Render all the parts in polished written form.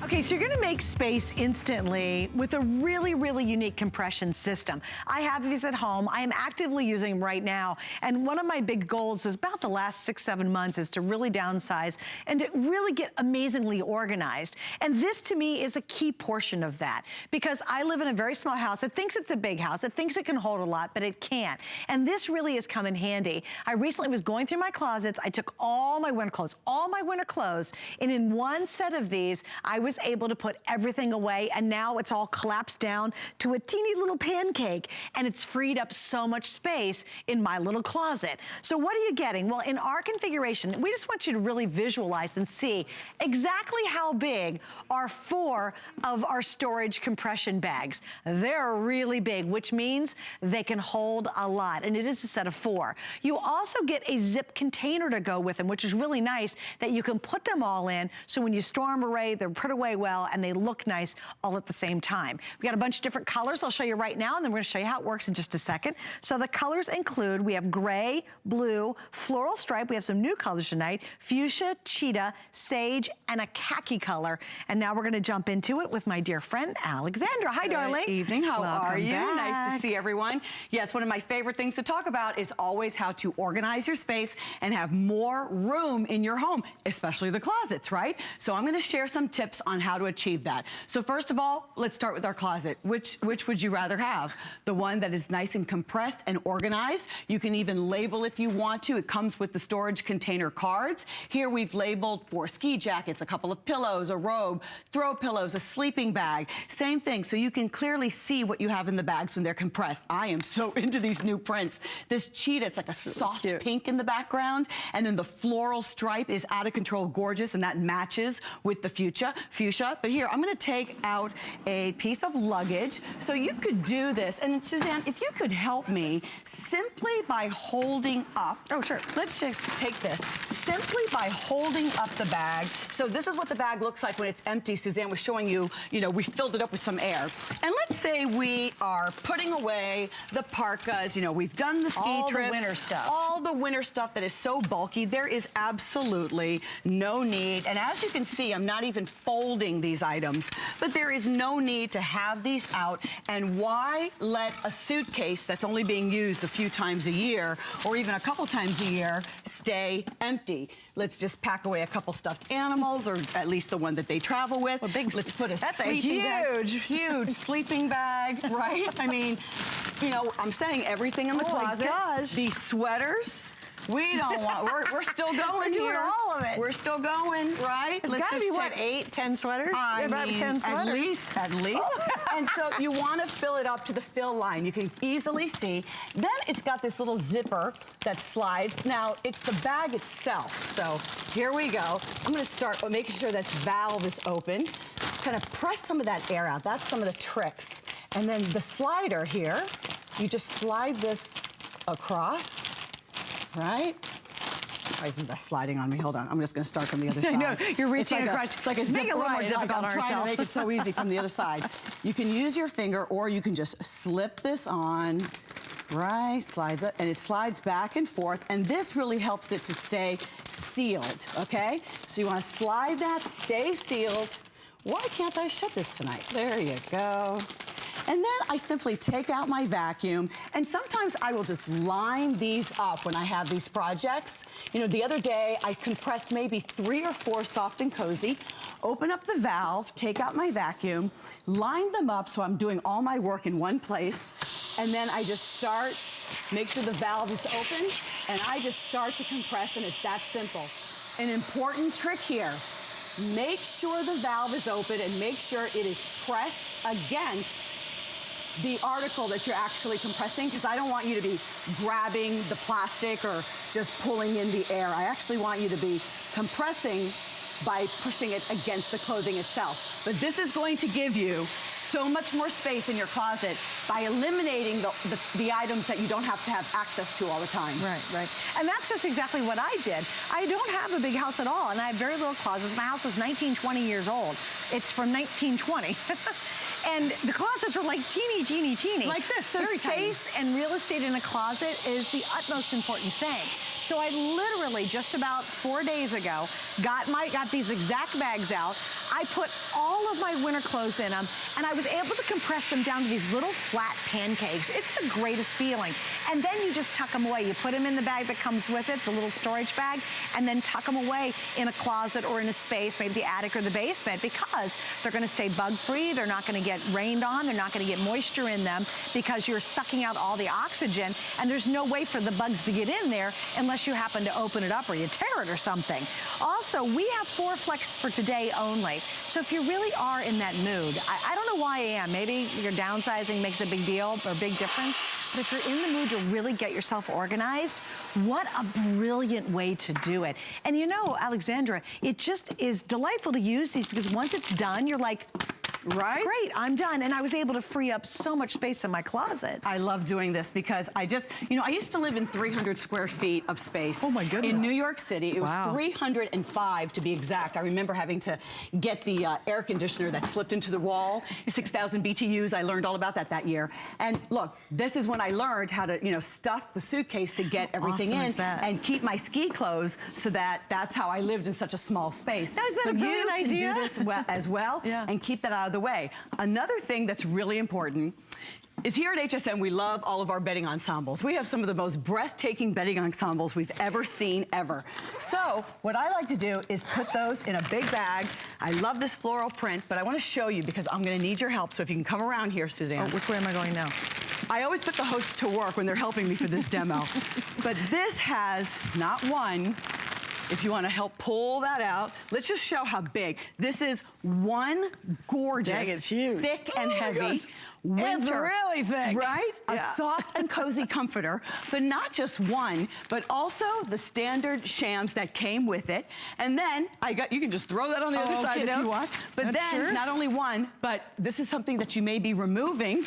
Okay, so you're gonna make space instantly with a really, really unique compression system. I have these at home. I am actively using them right now. And one of my big goals is about the last 6, 7 months is to really downsize and to really get amazingly organized. And this to me is a key portion of that because I live in a very small house. It thinks it's a big house. It thinks it can hold a lot, but it can't. And this really has come in handy. I recently was going through my closets. I took all my winter clothes, and in one set of these, I was able to put everything away, and now it's all collapsed down to a teeny little pancake, and it's freed up so much space in my little closet. So what are you getting? Well, in our configuration, we just want you to really visualize and see exactly how big are 4 of our storage compression bags. They're really big, which means they can hold a lot, and it is a set of 4. You also get a zip container to go with them, which is really nice that you can put them all in, so when you store them away, they're put away well, and they look nice all at the same time. We got a bunch of different colors I'll show you right now, and then we're gonna show you how it works in just a second. So the colors include, we have gray, blue, floral stripe, we have some new colors tonight, fuchsia, cheetah, sage, and a khaki color. And now we're gonna jump into it with my dear friend, Alexandra. Hi, darling. Good evening, how are you? Back. Nice to see everyone. Yes, one of my favorite things to talk about is always how to organize your space and have more room in your home, especially the closets, right? So I'm gonna share some tips on how to achieve that. So first of all, let's start with our closet. Which would you rather have? The one that is nice and compressed and organized. You can even label if you want to. It comes with the storage container cards. Here we've labeled 4 ski jackets, a couple of pillows, a robe, throw pillows, a sleeping bag. Same thing, so you can clearly see what you have in the bags when they're compressed. I am so into these new prints. This cheetah, it's like a soft pink in the background, and then the floral stripe is out of control gorgeous, and that matches with the fuchsia. But here, I'm gonna take out a piece of luggage. So you could do this, and Suzanne, if you could help me simply by holding up. Oh, sure. Let's just take this. Simply by holding up the bag. So this is what the bag looks like when it's empty. Suzanne was showing you, we filled it up with some air. And let's say we are putting away the parkas, we've done the ski trips. All the winter stuff. All the winter stuff that is so bulky. There is absolutely no need. And as you can see, I'm not even folding these items, but there is no need to have these out. And why let a suitcase that's only being used a few times a year, or even a couple times a year, stay empty? Let's just pack away a couple stuffed animals, or at least the one that they travel with. Let's put a sleeping bag. Huge sleeping bag, right? I mean, I'm saying everything in the closet. My gosh. These sweaters. We don't want, we're still going We're doing here. all of it. We're still going, right? It's gotta be, what, 8, 10 sweaters? About 10 sweaters. At least. And so you want to fill it up to the fill line. You can easily see. Then it's got this little zipper that slides. Now, it's the bag itself. So here we go. I'm going to start by making sure that valve is open. Kind of press some of that air out. That's some of the tricks. And then the slider here, you just slide this across. Right? Why isn't that sliding on me? Hold on. I'm just going to start from the other side. No, you're reaching across. It's like a make it a little more difficult on I'm trying to make it so easy from the other side. You can use your finger, or you can just slip this on. Right, slides it, and it slides back and forth, and this really helps it to stay sealed, okay? So you want to slide that, stay sealed. Why can't I shut this tonight? There you go. And then I simply take out my vacuum, and sometimes I will just line these up when I have these projects. The other day I compressed maybe 3 or 4 soft and cozy, open up the valve, take out my vacuum, line them up so I'm doing all my work in one place, and then I just start, make sure the valve is open, and I just start to compress, and it's that simple. An important trick here. Make sure the valve is open and make sure it is pressed against the article that you're actually compressing, because I don't want you to be grabbing the plastic or just pulling in the air. I actually want you to be compressing by pushing it against the clothing itself. But this is going to give you so much more space in your closet by eliminating the items that you don't have to have access to all the time. Right. And that's just exactly what I did. I don't have a big house at all, and I have very little closets. My house is 19, 20 years old. It's from 1920. And the closets are like teeny, teeny, teeny. Like this, so space and real estate in a closet is the utmost important thing. So I literally just about 4 days ago got these exact bags out. I put all of my winter clothes in them, and I was able to compress them down to these little flat pancakes. It's the greatest feeling. And then you just tuck them away. You put them in the bag that comes with it, the little storage bag, and then tuck them away in a closet or in a space, maybe the attic or the basement, because they're gonna stay bug-free, they're not gonna get rained on, they're not gonna get moisture in them, because you're sucking out all the oxygen, and there's no way for the bugs to get in there unless you happen to open it up or you tear it or something. Also, we have 4 flex for today only. So if you really are in that mood, I don't know why I am. Maybe your downsizing makes a big deal or big difference. But if you're in the mood to really get yourself organized, what a brilliant way to do it. And you know, Alexandra, it just is delightful to use these because once it's done, you're like, right? Great, I'm done. And I was able to free up so much space in my closet. I love doing this because I just, you know, I used to live in 300 square feet of space. Oh my goodness. In New York City. It was 305 to be exact. I remember having to get the air conditioner that slipped into the wall, 6,000 BTUs. I learned all about that year. And look, this is when I learned how to, you know, stuff the suitcase to get everything in and keep my ski clothes so that's how I lived in such a small space. Now, is that a brilliant idea? So you can do this as well and keep that out of the way. Another thing that's really important is here at HSN, we love all of our bedding ensembles. We have some of the most breathtaking bedding ensembles we've ever seen, ever. So what I like to do is put those in a big bag. I love this floral print, but I want to show you because I'm going to need your help. So if you can come around here, Suzanne. Oh, which way am I going now? I always put the hosts to work when they're helping me for this demo. But this has not one. If you want to help pull that out, let's just show how big. This is one gorgeous, dang, it's huge. Thick and heavy winter. It's really thick. Right? Yeah. A soft and cozy comforter, but not just one, but also the standard shams that came with it. And then you can just throw that on the other side if you want. But then not only one, but this is something that you may be removing.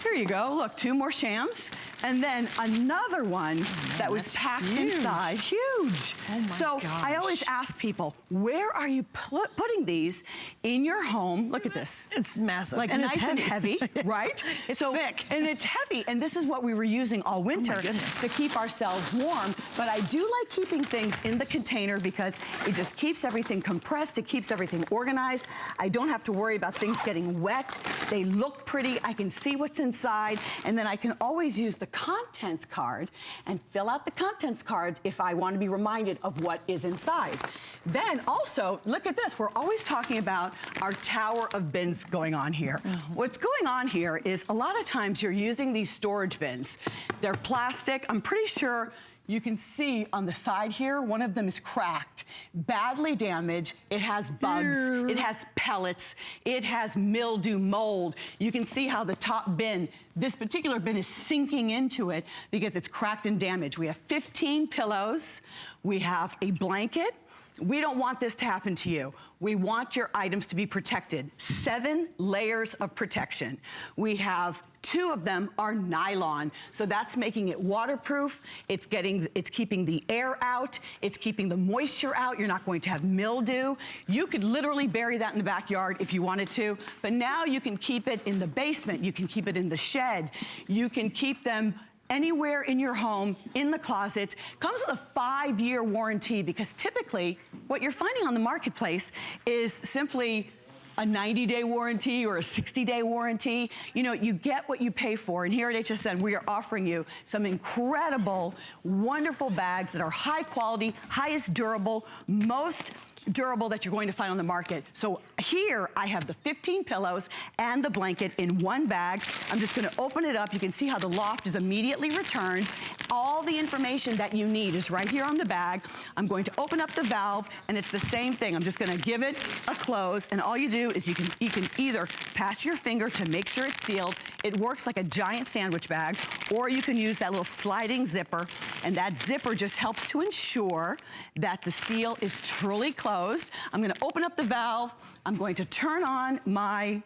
Here you go, look, 2 more shams. And then another one that was packed inside, huge. Oh my gosh. I always ask people, where are you putting these in your home? Look at this. It's massive. Like and nice and heavy, right? It's thick. And it's heavy. And this is what we were using all winter to keep ourselves warm. But I do like keeping things in the container because it just keeps everything compressed. It keeps everything organized. I don't have to worry about things getting wet. They look pretty. I can see what's inside. And then I can always use the contents card and fill out the contents cards if I want to be reminded of what is inside. Then also, look at this. We're always talking about our tower of bins going on here. What's going on here is a lot of times you're using these storage bins. They're plastic. I'm pretty sure you can see on the side here, one of them is cracked, badly damaged. It has bugs, it has pellets, it has mildew, mold. You can see how the top bin, this particular bin is sinking into it because it's cracked and damaged. We have 15 pillows, we have a blanket. We don't want this to happen to you. We want your items to be protected. 7 layers of protection. We have 2 of them are nylon, so that's making it waterproof. It's keeping the air out. It's keeping the moisture out. You're not going to have mildew. You could literally bury that in the backyard if you wanted to, but now you can keep it in the basement. You can keep it in the shed. You can keep them anywhere in your home, in the closet. Comes with a 5-year warranty because typically what you're finding on the marketplace is simply a 90-day warranty or a 60-day warranty. You know, you get what you pay for. And here at HSN, we are offering you some incredible, wonderful bags that are high quality, highest durable, most durable that you're going to find on the market. So here I have the 15 pillows and the blanket in one bag. I'm just going to open it up. You can see how the loft is immediately returned. All the information that you need is right here on the bag. I'm going to open up the valve and it's the same thing. I'm just going to give it a close, and all you do is you can either pass your finger to make sure it's sealed. It works like a giant sandwich bag, or you can use that little sliding zipper, and that zipper just helps to ensure that the seal is truly closed. I'm going to open up the valve. I'm going to turn on my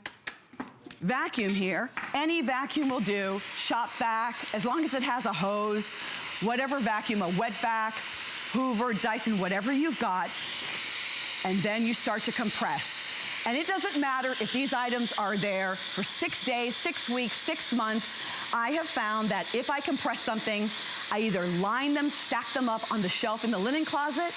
vacuum here. Any vacuum will do. Shop vac, as long as it has a hose, whatever vacuum, a wet vac, Hoover, Dyson, whatever you've got. And then you start to compress. And it doesn't matter if these items are there for 6 days, 6 weeks, 6 months. I have found that if I compress something, I either line them, stack them up on the shelf in the linen closet,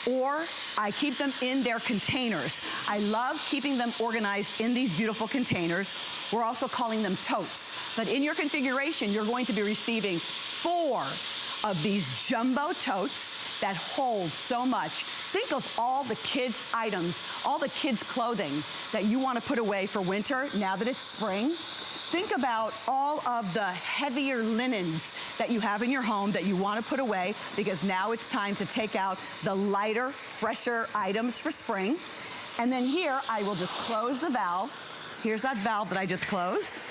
or I keep them in their containers. I love keeping them organized in these beautiful containers. We're also calling them totes. But in your configuration, you're going to be receiving 4 of these jumbo totes that hold so much. Think of all the kids' items, all the kids' clothing that you want to put away for winter now that it's spring. Think about all of the heavier linens that you have in your home that you want to put away, because now it's time to take out the lighter, fresher items for spring. And then here, I will just close the valve. Here's that valve that I just closed.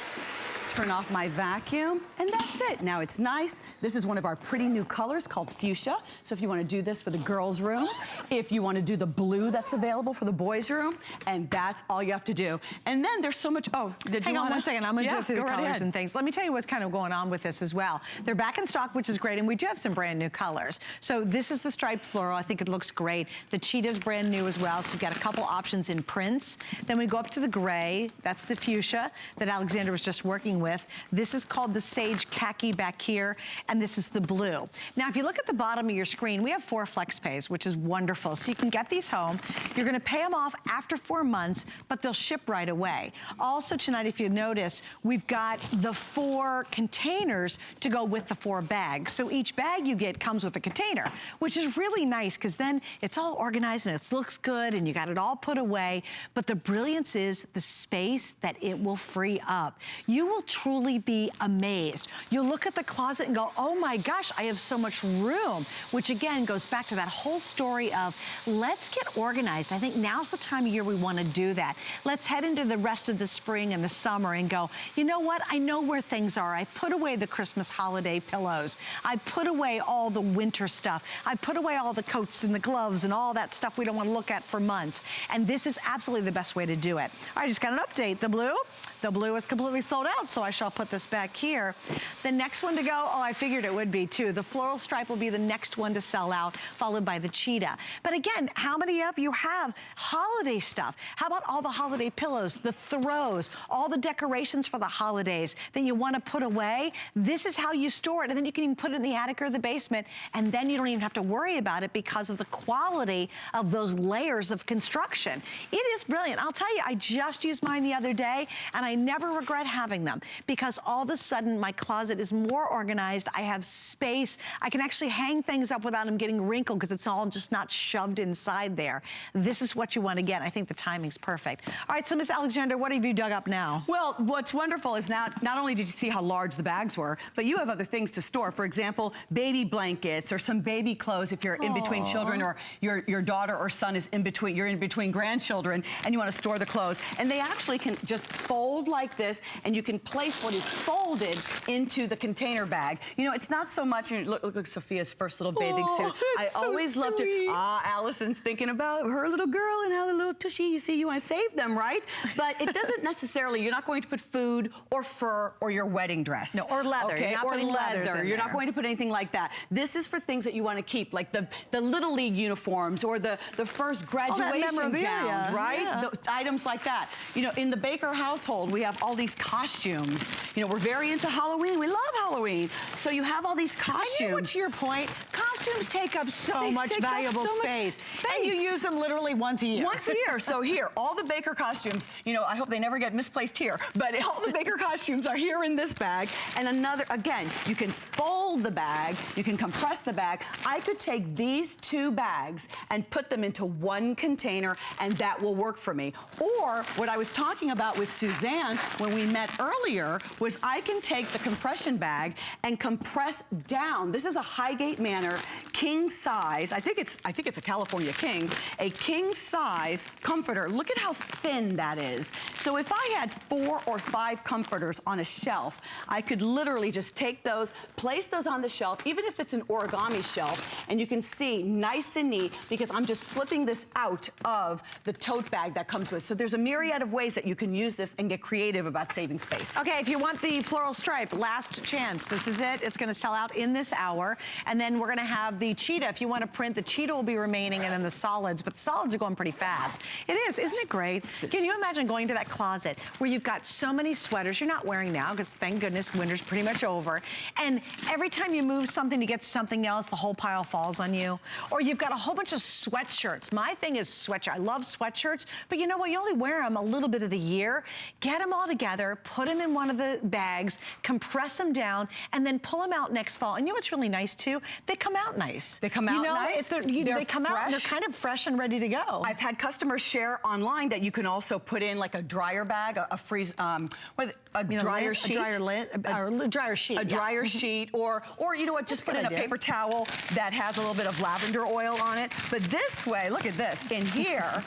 Turn off my vacuum, and that's it. Now it's nice. This is one of our pretty new colors called fuchsia. So if you want to do this for the girls' room, if you want to do the blue that's available for the boys' room, and that's all you have to do. And then there's so much, Hang on one second, I'm gonna go through the colors and things. Let me tell you what's kind of going on with this as well. They're back in stock, which is great, and we do have some brand new colors. So this is the striped floral. I think it looks great. The cheetah's brand new as well, so you've got a couple options in prints. Then we go up to the gray. That's the fuchsia that Alexander was just working with. This is called the sage khaki back here, and this is the blue. Now, if you look at the bottom of your screen, we have 4 flex pays, which is wonderful. So you can get these home. You're gonna pay them off after 4 months, but they'll ship right away. Also tonight, if you notice, we've got the 4 containers to go with the 4 bags. So each bag you get comes with a container, which is really nice, because then it's all organized and it looks good and you got it all put away. But the brilliance is the space that it will free up. You will truly be amazed. You'll look at the closet and go, oh my gosh, I have so much room, which again goes back to that whole story of let's get organized. I think now's the time of year we want to do that. Let's head into the rest of the spring and the summer and go, you know what? I know where things are. I put away the Christmas holiday pillows. I put away all the winter stuff. I put away all the coats and the gloves and all that stuff we don't want to look at for months. And this is absolutely the best way to do it. All right, just got an update. The blue is completely sold out, so I shall put this back here. The next one to go, I figured it would be too. The floral stripe will be the next one to sell out, followed by the cheetah. But again, how many of you have holiday stuff? How about all the holiday pillows, the throws, all the decorations for the holidays that you want to put away? This is how you store it, and then you can even put it in the attic or the basement, and then you don't even have to worry about it because of the quality of those layers of construction. It is brilliant. I'll tell you, I just used mine the other day, and I never regret having them, because all of a sudden my closet is more organized. I have space. I can actually hang things up without them getting wrinkled because it's all just not shoved inside there. This is what you want to get. I think the timing's perfect. All right, so Miss Alexander, what have you dug up now? Well, what's wonderful is not only did you see how large the bags were, but you have other things to store. For example, baby blankets or some baby clothes if you're in between children, or your daughter or son is in between, you're in between grandchildren and you want to store the clothes. And they actually can just fold like this, and you can place what is folded into the container bag. You know, it's not so much, look at Sophia's first little bathing suit. I always loved it. Allison's thinking about her little girl and how the little tushy, you see, you want to save them, right? But it doesn't necessarily, you're not going to put food or fur or your wedding dress. No, or leather. Okay? Or leather. You're not going to put anything like that. This is for things that you want to keep, like the Little League uniforms or the first graduation gown, right? Yeah. Items like that. You know, in the Baker household, we have all these costumes. You know, we're very into Halloween. We love Halloween. So you have all these costumes. I know, to your point, costumes take up so much valuable space. And you use them literally once a year. Once a year. So here, all the Baker costumes, you know, I hope they never get misplaced here, but all the Baker costumes are here in this bag. And another, again, you can fold the bag, you can compress the bag. I could take these 2 bags and put them into one container, and that will work for me. Or what I was talking about with Suzanne when we met earlier was I can take the compression bag and compress down. This is a Highgate Manor king size. I think it's a California king, a king size comforter. Look at how thin that is. So if I had 4 or 5 comforters on a shelf, I could literally just take those, place those on the shelf, even if it's an origami shelf, and you can see nice and neat because I'm just slipping this out of the tote bag that comes with it. So there's a myriad of ways that you can use this and get creative about saving space. Okay, if you want the floral stripe, last chance. This is it. It's gonna sell out in this hour. And then we're gonna have the cheetah. If you want to print, the cheetah will be remaining, and then the solids, but the solids are going pretty fast. It is, isn't it great? Can you imagine going to that closet where you've got so many sweaters you're not wearing now, because thank goodness winter's pretty much over, and every time you move something to get something else, the whole pile falls on you? Or you've got a whole bunch of sweatshirts. My thing is sweatshirt. I love sweatshirts, but you know what? You only wear them a little bit of the year. Get them all together, put them in one of the bags, compress them down, and then pull them out next fall. And you know what's really nice too? They come out nice. They come out nice. They come out and they're kind of fresh and ready to go. I've had customers share online that you can also put in like a dryer bag, a freeze, dryer sheet. A dryer lid, or dryer sheet. A dryer sheet, or you know what, just put in a paper towel that has a little bit of lavender oil on it. But this way, look at this, in here,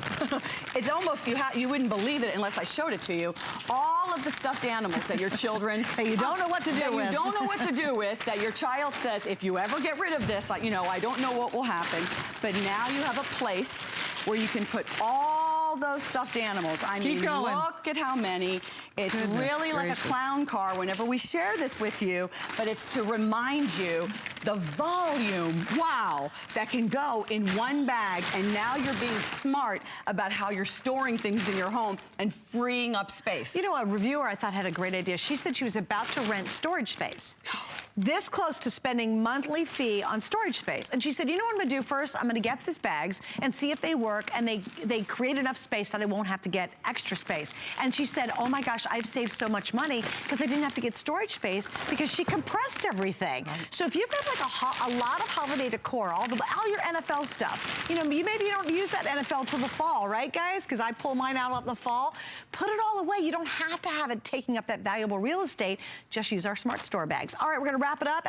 it's almost, you wouldn't believe it unless I showed it to you, all of the stuffed animals that your children, that you don't know what to do with. You don't know what to do with, that your child says, if you ever get rid of this, you know, I don't know what will happen. But now you have a place where you can put all those stuffed animals. I mean, look at how many. It's really like a clown car whenever we share this with you, but it's to remind you the volume, wow, that can go in one bag. And now you're being smart about how you're storing things in your home and freeing up space. You know, a reviewer I thought had a great idea. She said she was about to rent storage space. This close to spending monthly fee on storage space. And she said, you know what I'm gonna do first? I'm gonna get these bags and see if they work, and they create enough space that I won't have to get extra space. And she said, oh my gosh, I've saved so much money because I didn't have to get storage space because she compressed everything. Right. So if you've got like a lot of holiday decor, all your NFL stuff, you know, maybe you don't use that NFL till the fall, right guys? Because I pull mine out in the fall. Put it all away. You don't have to have it taking up that valuable real estate. Just use our Smart Store bags. All right, we're gonna wrap it up.